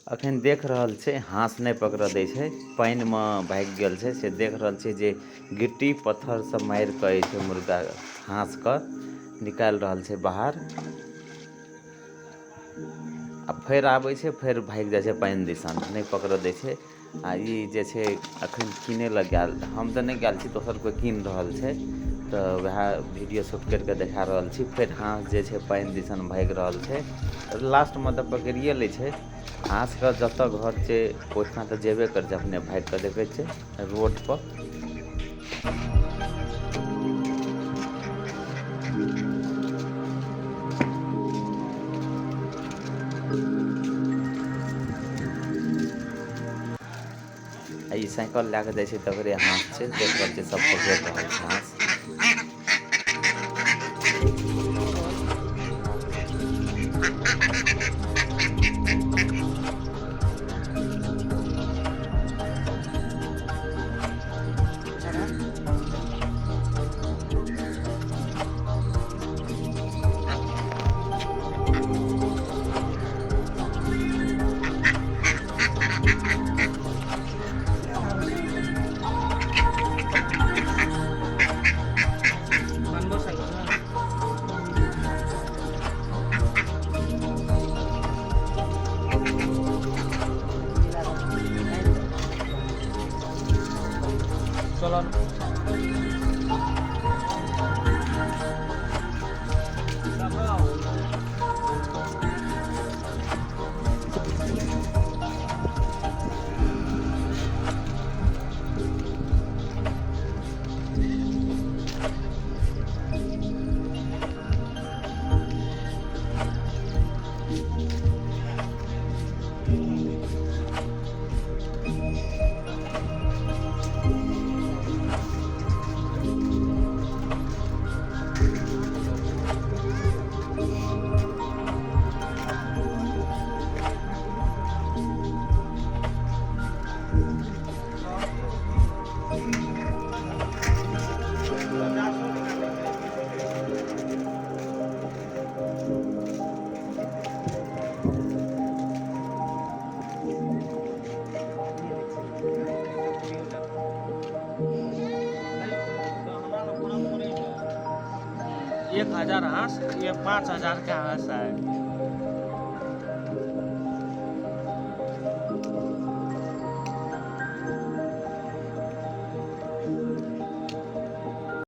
अखन देख रहल छै हाँस नहीं पकड़ दै छै, पानि में भागि गेल छै से देख रहल छै जे गिट्टी पत्थर सब मारि के जे छै मुर्गा हाँस के निकालि रहल छै बाहर। आ फेर आबै छै फेर भागि जाइ छै पानि दिसन, नहि पकड़ दै छै। आ ई जे छै अखन कीनै लए गेल, हम तऽ नहि गेल छी दोसर कोइ कीन रहल छै तऽ वएह वीडियो शूट करिके देखा रहल छी। फेर हाँस जे छै पानि दिसन भागि रहल छै, लास्टमे तऽ पकड़िए लै छै। हाँसके जतऽ घर छै ओहिठाम तऽ जेबे करै छै, अपने भागि कऽ देखै छै रोडपर। आ ई साइकिल लए कऽ जाइ छै तकरे हाँस छै, देख रहल छै सब पकड़ि रहल छै हाँस। चलो एक 1000 हाँस, ये 5000 का हाँस है।